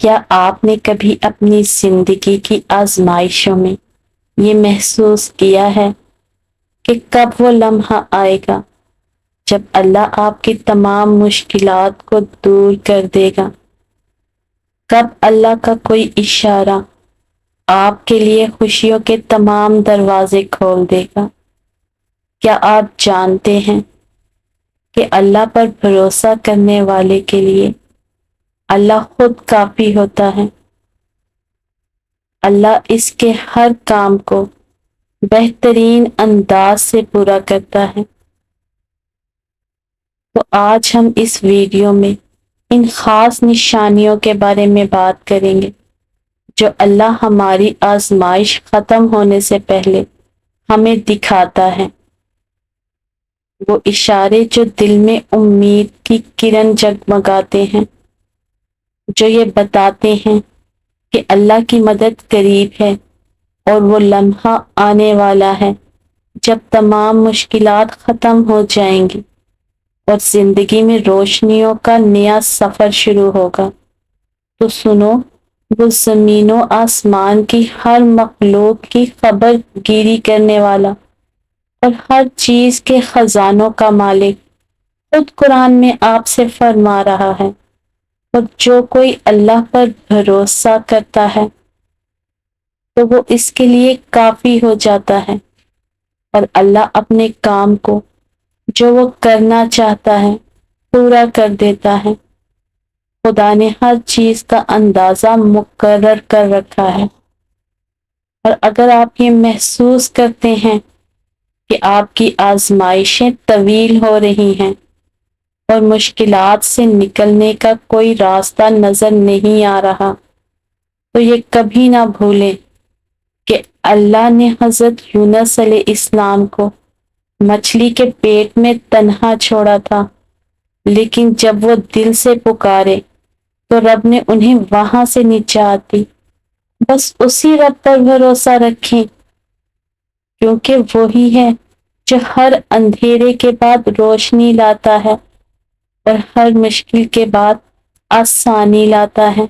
کیا آپ نے کبھی اپنی زندگی کی آزمائشوں میں یہ محسوس کیا ہے کہ کب وہ لمحہ آئے گا جب اللہ آپ کی تمام مشکلات کو دور کر دے گا؟ کب اللہ کا کوئی اشارہ آپ کے لیے خوشیوں کے تمام دروازے کھول دے گا؟ کیا آپ جانتے ہیں کہ اللہ پر بھروسہ کرنے والے کے لیے اللہ خود کافی ہوتا ہے؟ اللہ اس کے ہر کام کو بہترین انداز سے پورا کرتا ہے۔ تو آج ہم اس ویڈیو میں ان خاص نشانیوں کے بارے میں بات کریں گے جو اللہ ہماری آزمائش ختم ہونے سے پہلے ہمیں دکھاتا ہے۔ وہ اشارے جو دل میں امید کی کرن جگمگاتے ہیں، جو یہ بتاتے ہیں کہ اللہ کی مدد قریب ہے اور وہ لمحہ آنے والا ہے جب تمام مشکلات ختم ہو جائیں گی اور زندگی میں روشنیوں کا نیا سفر شروع ہوگا۔ تو سنو، وہ زمین و آسمان کی ہر مخلوق کی خبر گیری کرنے والا اور ہر چیز کے خزانوں کا مالک خود قرآن میں آپ سے فرما رہا ہے، اور جو کوئی اللہ پر بھروسہ کرتا ہے تو وہ اس کے لیے کافی ہو جاتا ہے، اور اللہ اپنے کام کو جو وہ کرنا چاہتا ہے پورا کر دیتا ہے۔ خدا نے ہر چیز کا اندازہ مقرر کر رکھا ہے، اور اگر آپ یہ محسوس کرتے ہیں کہ آپ کی آزمائشیں طویل ہو رہی ہیں اور مشکلات سے نکلنے کا کوئی راستہ نظر نہیں آ رہا، تو یہ کبھی نہ بھولیں کہ اللہ نے حضرت یونس علیہ السلام کو مچھلی کے پیٹ میں تنہا چھوڑا تھا، لیکن جب وہ دل سے پکارے تو رب نے انہیں وہاں سے نجات دی۔ بس اسی رب پر بھروسہ رکھیں، کیونکہ وہی ہے جو ہر اندھیرے کے بعد روشنی لاتا ہے اور ہر مشکل کے بعد آسانی لاتا ہے۔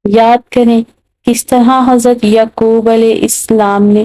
یاد کریں کس طرح حضرت یعقوب علیہ السلام نے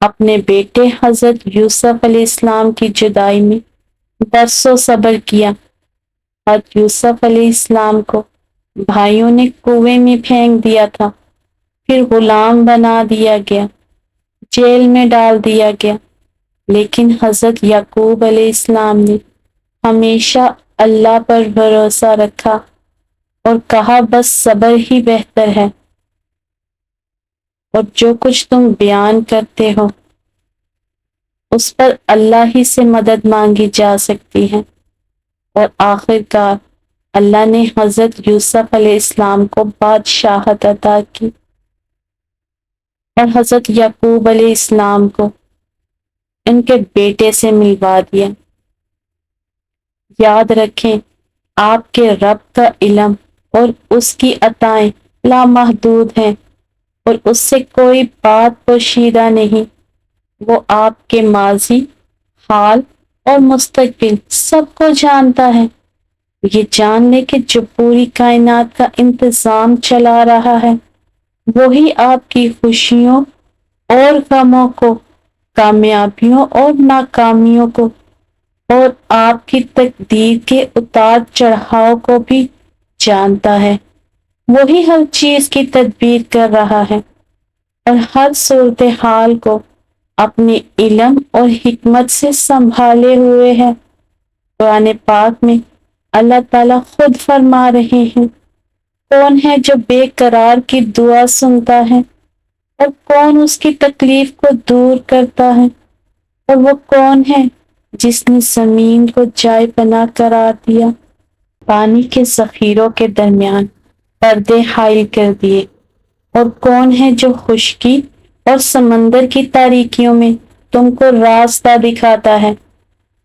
اپنے بیٹے حضرت یوسف علیہ السلام کی جدائی میں برسوں صبر کیا۔ حضرت یوسف علیہ السلام کو بھائیوں نے کنویں میں پھینک دیا تھا، پھر غلام بنا دیا گیا، جیل میں ڈال دیا گیا، لیکن حضرت یعقوب علیہ السلام نے ہمیشہ اللہ پر بھروسہ رکھا اور کہا بس صبر ہی بہتر ہے، اور جو کچھ تم بیان کرتے ہو اس پر اللہ ہی سے مدد مانگی جا سکتی ہے۔ اور آخر کار اللہ نے حضرت یوسف علیہ السلام کو بادشاہت عطا کی اور حضرت یعقوب علیہ السلام کو ان کے بیٹے سے ملوا دیا۔ یاد رکھیں آپ کے رب کا علم اور اس کی عطائیں لامحدود ہیں، اور اس سے کوئی بات پوشیدہ نہیں۔ وہ آپ کے ماضی، حال اور مستقبل سب کو جانتا ہے۔ یہ جان لے کہ جو پوری کائنات کا انتظام چلا رہا ہے وہی آپ کی خوشیوں اور غموں کو، کامیابیوں اور ناکامیوں کو، اور آپ کی تقدیر کے اتار چڑھاؤ کو بھی جانتا ہے۔ وہی ہر چیز کی تدبیر کر رہا ہے اور ہر صورتحال کو اپنے علم اور حکمت سے سنبھالے ہوئے ہے۔ قرآن پاک میں اللہ تعالیٰ خود فرما رہے ہیں، کون ہے جو بے قرار کی دعا سنتا ہے اور کون اس کی تکلیف کو دور کرتا ہے، اور وہ کون ہے جس نے زمین کو جائے پناہ قرار دیا، پانی کے ذخیروں کے درمیان پردے حائل کر دیے، اور کون ہے جو خشکی اور سمندر کی تاریکیوں میں تم کو راستہ دکھاتا ہے،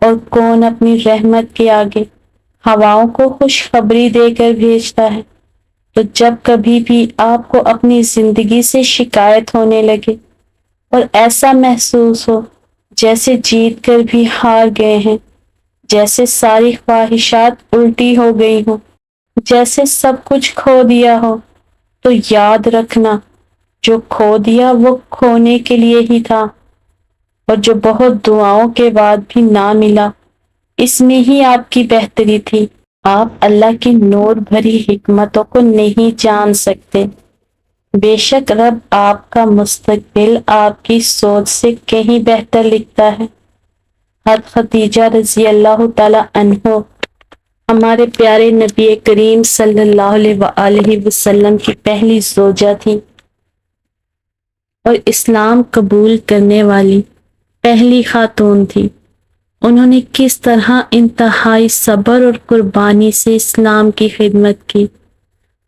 اور کون اپنی رحمت کے آگے ہواؤں کو خوشخبری دے کر بھیجتا ہے۔ تو جب کبھی بھی آپ کو اپنی زندگی سے شکایت ہونے لگے اور ایسا محسوس ہو جیسے جیت کر بھی ہار گئے ہیں، جیسے ساری خواہشات الٹی ہو گئی ہوں، جیسے سب کچھ کھو دیا ہو، تو یاد رکھنا جو کھو دیا وہ کھونے کے لیے ہی تھا، اور جو بہت دعاؤں کے بعد بھی نہ ملا، اس میں ہی آپ کی بہتری تھی۔ آپ اللہ کی نور بھری حکمتوں کو نہیں جان سکتے۔ بے شک رب آپ کا مستقبل آپ کی سوچ سے کہیں بہتر لکھتا ہے۔ حضرت خدیجہ رضی اللہ تعالی عنہ ہمارے پیارے نبی کریم صلی اللہ علیہ وآلہ وسلم کی پہلی زوجہ تھی اور اسلام قبول کرنے والی پہلی خاتون تھی۔ انہوں نے کس طرح انتہائی صبر اور قربانی سے اسلام کی خدمت کی۔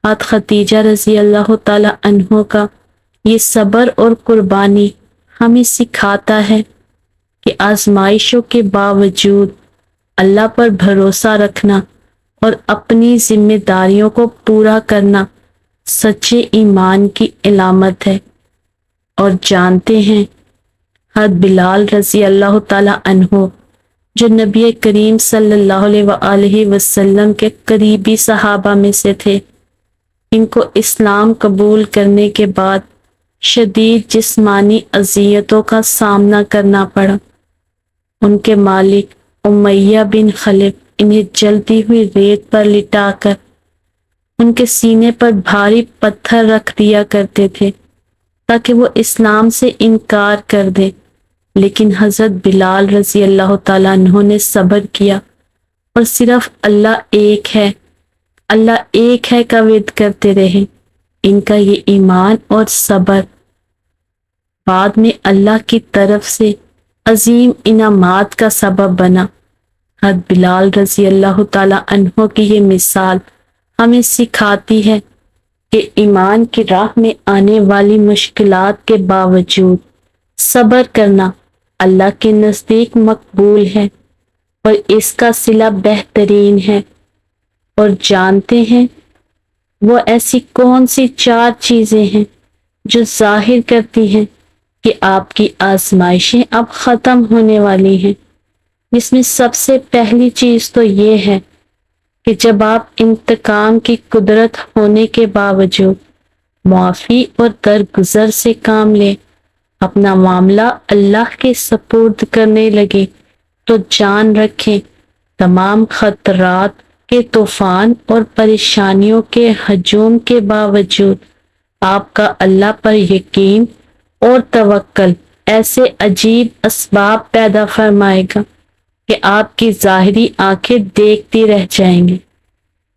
حضرت خدیجہ رضی اللہ تعالی عنہ کا یہ صبر اور قربانی ہمیں سکھاتا ہے کہ آزمائشوں کے باوجود اللہ پر بھروسہ رکھنا اور اپنی ذمہ داریوں کو پورا کرنا سچے ایمان کی علامت ہے۔ اور جانتے ہیں حضرت بلال رضی اللہ تعالی عنہ جو نبی کریم صلی اللہ علیہ وآلہ وسلم کے قریبی صحابہ میں سے تھے، ان کو اسلام قبول کرنے کے بعد شدید جسمانی اذیتوں کا سامنا کرنا پڑا۔ ان کے مالک امیہ بن خلف انہیں جلتی ہوئی ریت پر لٹا کر ان کے سینے پر بھاری پتھر رکھ دیا کرتے تھے تاکہ وہ اسلام سے انکار کر دے، لیکن حضرت بلال رضی اللہ تعالیٰ عنہ نے صبر کیا اور صرف اللہ ایک ہے کا ورد کرتے رہے۔ ان کا یہ ایمان اور صبر بعد میں اللہ کی طرف سے عظیم انعامات کا سبب بنا۔ حضرت بلال رضی اللہ تعالیٰ عنہ کی یہ مثال ہمیں سکھاتی ہے کہ ایمان کی راہ میں آنے والی مشکلات کے باوجود صبر کرنا اللہ کے نزدیک مقبول ہے اور اس کا صلہ بہترین ہے۔ اور جانتے ہیں وہ ایسی کون سی 4 چیزیں ہیں جو ظاہر کرتی ہیں کہ آپ کی آزمائشیں اب ختم ہونے والی ہیں؟ جس میں سب سے پہلی چیز تو یہ ہے کہ جب آپ انتقام کی قدرت ہونے کے باوجود معافی اور درگزر سے کام لیں، اپنا معاملہ اللہ کے سپرد کرنے لگے، تو جان رکھیں تمام خطرات کے طوفان اور پریشانیوں کے ہجوم کے باوجود آپ کا اللہ پر یقین اور توکل ایسے عجیب اسباب پیدا فرمائے گا کہ آپ کی ظاہری آنکھیں دیکھتی رہ جائیں گی۔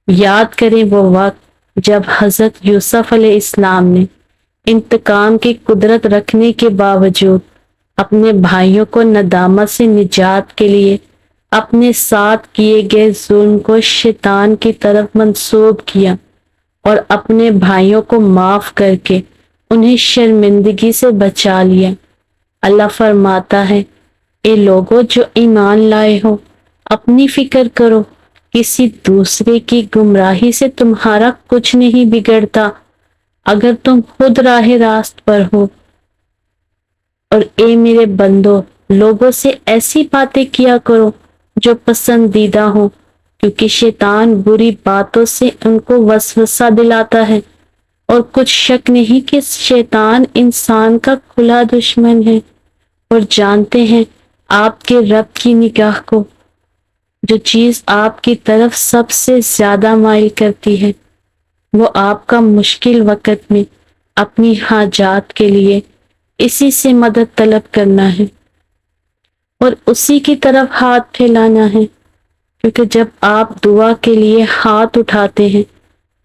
یاد کریں وہ وقت جب حضرت یوسف علیہ السلام نے انتقام کی قدرت رکھنے کے باوجود اپنے بھائیوں کو ندامت سے نجات کے لیے اپنے ساتھ کیے گئے ظلم کو شیطان کی طرف منسوب کیا اور اپنے بھائیوں کو معاف کر کے انہیں شرمندگی سے بچا لیا۔ اللہ فرماتا ہے، اے لوگو جو ایمان لائے ہو، اپنی فکر کرو، کسی دوسرے کی گمراہی سے تمہارا کچھ نہیں بگڑتا اگر تم خود راہ راست پر ہو۔ اور اے میرے بندو، لوگوں سے ایسی باتیں کیا کرو جو پسندیدہ ہو، کیونکہ شیطان بری باتوں سے ان کو وسوسہ دلاتا ہے، اور کچھ شک نہیں کہ شیطان انسان کا کھلا دشمن ہے۔ اور جانتے ہیں آپ کے رب کی نگاہ کو جو چیز آپ کی طرف سب سے زیادہ مائل کرتی ہے، وہ آپ کا مشکل وقت میں اپنی حاجات کے لیے اسی سے مدد طلب کرنا ہے اور اسی کی طرف ہاتھ پھیلانا ہے، کیونکہ جب آپ دعا کے لیے ہاتھ اٹھاتے ہیں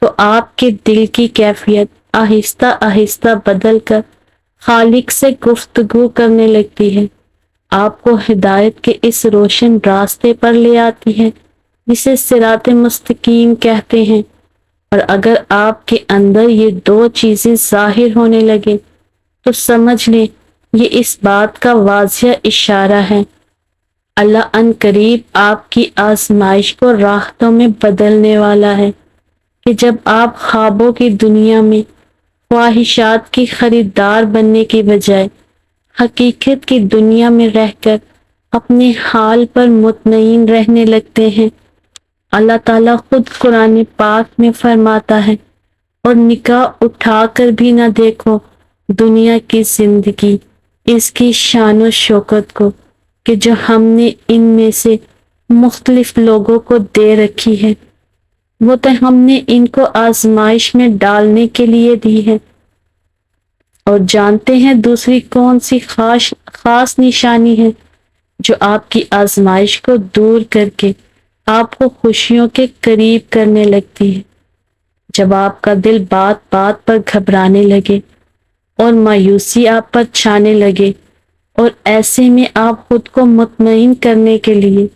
تو آپ کے دل کی کیفیت آہستہ آہستہ بدل کر خالق سے گفتگو کرنے لگتی ہے، آپ کو ہدایت کے اس روشن راستے پر لے آتی ہے جسے صراط مستقیم کہتے ہیں۔ اور اگر آپ کے اندر یہ 2 چیزیں ظاہر ہونے لگے تو سمجھ لیں یہ اس بات کا واضح اشارہ ہے اللہ ان قریب آپ کی آزمائش کو راحتوں میں بدلنے والا ہے، کہ جب آپ خوابوں کی دنیا میں خواہشات کی خریدار بننے کی بجائے حقیقت کی دنیا میں رہ کر اپنے حال پر مطمئن رہنے لگتے ہیں، اللہ تعالیٰ خود قرآن پاک میں فرماتا ہے، اور نگاہ اٹھا کر بھی نہ دیکھو دنیا کی زندگی، اس کی شان و شوکت کو، کہ جو ہم نے ان میں سے مختلف لوگوں کو دے رکھی ہے، وہ تو ہم نے ان کو آزمائش میں ڈالنے کے لیے دی ہے، اور جانتے ہیں دوسری کون سی خاص نشانی ہے جو آپ کی آزمائش کو دور کر کے آپ کو خوشیوں کے قریب کرنے لگتی ہے؟ جب آپ کا دل بات بات پر گھبرانے لگے اور مایوسی آپ پر چھانے لگے، اور ایسے میں آپ خود کو مطمئن کرنے کے لیے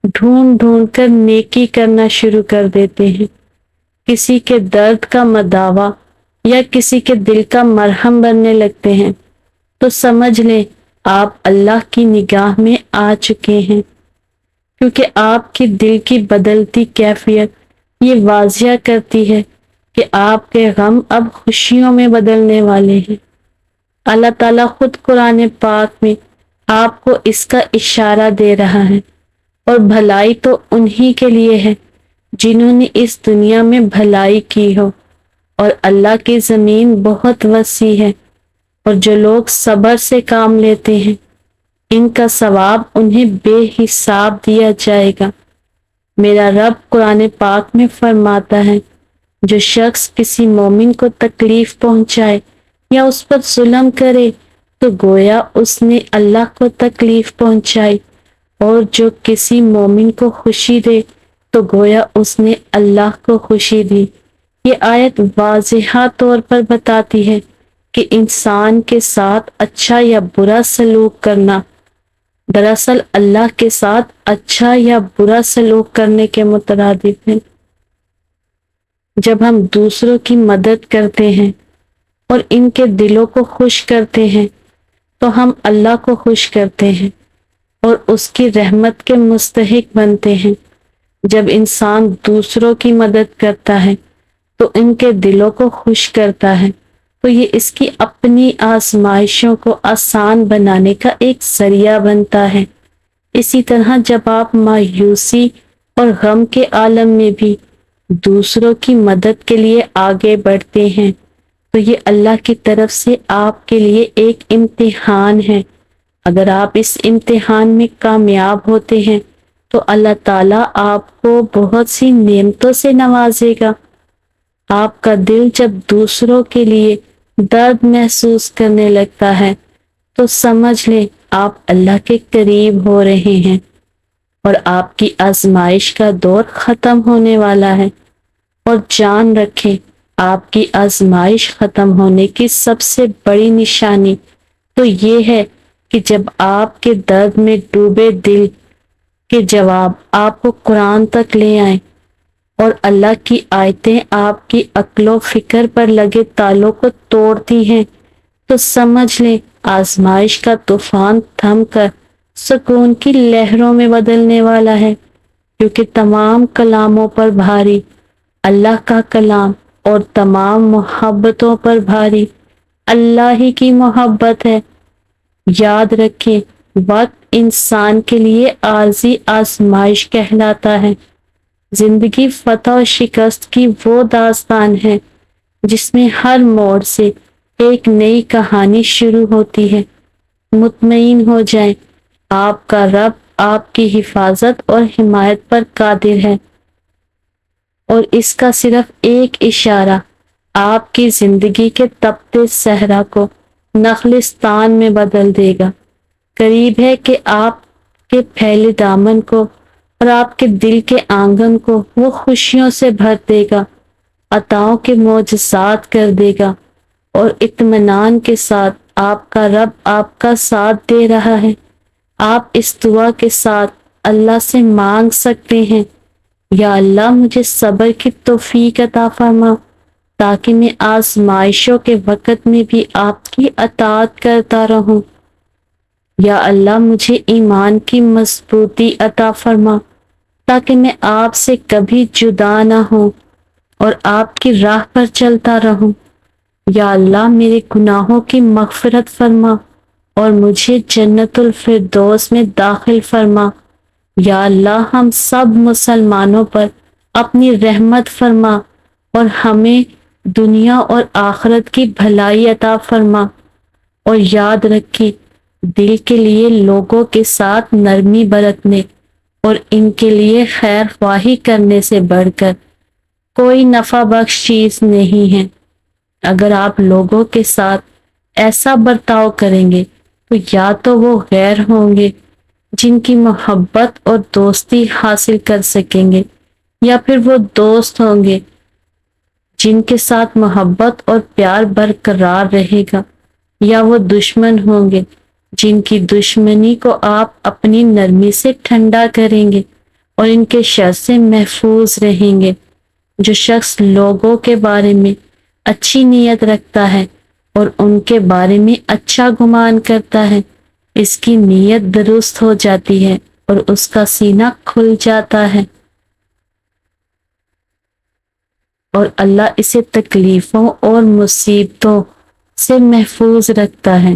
ڈھونڈ ڈھونڈ کر نیکی کرنا شروع کر دیتے ہیں، کسی کے درد کا مداوا یا کسی کے دل کا مرہم بننے لگتے ہیں، تو سمجھ لیں آپ اللہ کی نگاہ میں آ چکے ہیں، کیونکہ آپ کی دل کی بدلتی کیفیت یہ واضح کرتی ہے کہ آپ کے غم اب خوشیوں میں بدلنے والے ہیں۔ اللہ تعالیٰ خود قرآن پاک میں آپ کو اس کا اشارہ دے رہا ہے، اور بھلائی تو انہی کے لیے ہے جنہوں نے اس دنیا میں بھلائی کی ہو، اور اللہ کی زمین بہت وسیع ہے، اور جو لوگ صبر سے کام لیتے ہیں ان کا ثواب انہیں بے حساب دیا جائے گا۔ میرا رب قرآن پاک میں فرماتا ہے، جو شخص کسی مومن کو تکلیف پہنچائے یا اس پر ظلم کرے تو گویا اس نے اللہ کو تکلیف پہنچائی، اور جو کسی مومن کو خوشی دے تو گویا اس نے اللہ کو خوشی دی۔ یہ آیت واضح طور پر بتاتی ہے کہ انسان کے ساتھ اچھا یا برا سلوک کرنا دراصل اللہ کے ساتھ اچھا یا برا سلوک کرنے کے مترادف ہے۔ جب ہم دوسروں کی مدد کرتے ہیں اور ان کے دلوں کو خوش کرتے ہیں تو ہم اللہ کو خوش کرتے ہیں اور اس کی رحمت کے مستحق بنتے ہیں۔ جب انسان دوسروں کی مدد کرتا ہے تو ان کے دلوں کو خوش کرتا ہے، تو یہ اس کی اپنی آزمائشوں کو آسان بنانے کا ایک ذریعہ بنتا ہے۔ اسی طرح جب آپ مایوسی اور غم کے عالم میں بھی دوسروں کی مدد کے لیے آگے بڑھتے ہیں تو یہ اللہ کی طرف سے آپ کے لیے ایک امتحان ہے۔ اگر آپ اس امتحان میں کامیاب ہوتے ہیں تو اللہ تعالیٰ آپ کو بہت سی نعمتوں سے نوازے گا۔ آپ کا دل جب دوسروں کے لیے درد محسوس کرنے لگتا ہے تو سمجھ لیں آپ اللہ کے قریب ہو رہے ہیں، اور آپ کی آزمائش کا دور ختم ہونے والا ہے۔ اور جان رکھیں آپ کی آزمائش ختم ہونے کی سب سے بڑی نشانی تو یہ ہے کہ جب آپ کے درد میں ڈوبے دل کے جواب آپ کو قرآن تک لے آئیں اور اللہ کی آیتیں آپ کی عقل و فکر پر لگے تالوں کو توڑتی ہیں، تو سمجھ لیں آزمائش کا طوفان تھم کر سکون کی لہروں میں بدلنے والا ہے، کیونکہ تمام کلاموں پر بھاری اللہ کا کلام اور تمام محبتوں پر بھاری اللہ ہی کی محبت ہے۔ یاد رکھیں وقت انسان کے لیے عارضی آزمائش کہلاتا ہے۔ زندگی فتح و شکست کی وہ داستان ہے جس میں ہر موڑ سے ایک نئی کہانی شروع ہوتی ہے۔ مطمئن ہو جائیں آپ کا رب آپ کی حفاظت اور حمایت پر قادر ہے، اور اس کا صرف ایک اشارہ آپ کی زندگی کے تپتے صحرا کو نخلستان میں بدل دے گا۔ قریب ہے کہ آپ کے پھیلے دامن کو اور آپ کے دل کے آنگن کو وہ خوشیوں سے بھر دے گا، عطاؤں کے معجزات کر دے گا، اور اطمینان کے ساتھ آپ کا رب آپ کا ساتھ دے رہا ہے۔ آپ اس دعا کے ساتھ اللہ سے مانگ سکتے ہیں، یا اللہ مجھے صبر کی توفیق عطا فرما تاکہ میں آزمائشوں کے وقت میں بھی آپ کی اطاعت کرتا رہوں۔ یا اللہ مجھے ایمان کی مضبوطی عطا فرما تاکہ میں آپ سے کبھی جدا نہ ہوں اور آپ کی راہ پر چلتا رہوں۔ یا اللہ میرے گناہوں کی مغفرت فرما اور مجھے جنت الفردوس میں داخل فرما۔ یا اللہ ہم سب مسلمانوں پر اپنی رحمت فرما اور ہمیں دنیا اور آخرت کی بھلائی عطا فرما، اور یاد رکھیں دل کے لیے لوگوں کے ساتھ نرمی برتنے اور ان کے لیے خیر خواہی کرنے سے بڑھ کر کوئی نفع بخش چیز نہیں ہے۔ اگر آپ لوگوں کے ساتھ ایسا برتاؤ کریں گے تو یا تو وہ غیر ہوں گے جن کی محبت اور دوستی حاصل کر سکیں گے، یا پھر وہ دوست ہوں گے جن کے ساتھ محبت اور پیار برقرار رہے گا، یا وہ دشمن ہوں گے جن کی دشمنی کو آپ اپنی نرمی سے ٹھنڈا کریں گے اور ان کے شر سے محفوظ رہیں گے۔ جو شخص لوگوں کے بارے میں اچھی نیت رکھتا ہے اور ان کے بارے میں اچھا گمان کرتا ہے، اس کی نیت درست ہو جاتی ہے اور اس کا سینہ کھل جاتا ہے، اور اللہ اسے تکلیفوں اور مصیبتوں سے محفوظ رکھتا ہے۔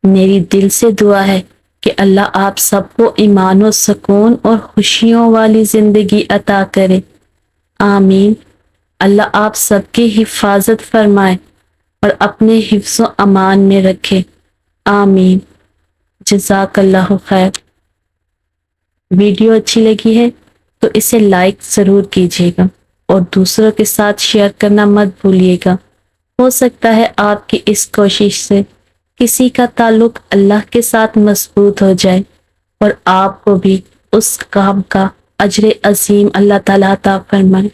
میری دل سے دعا ہے کہ اللہ آپ سب کو ایمان و سکون اور خوشیوں والی زندگی عطا کرے، آمین۔ اللہ آپ سب کی حفاظت فرمائے اور اپنے حفظ و امان میں رکھے، آمین۔ جزاک اللہ خیر۔ ویڈیو اچھی لگی ہے تو اسے لائک ضرور کیجیے گا اور دوسروں کے ساتھ شیئر کرنا مت بھولیے گا۔ ہو سکتا ہے آپ کی اس کوشش سے کسی کا تعلق اللہ کے ساتھ مضبوط ہو جائے اور آپ کو بھی اس کام کا اجر عظیم اللہ تعالیٰ عطا فرمائے۔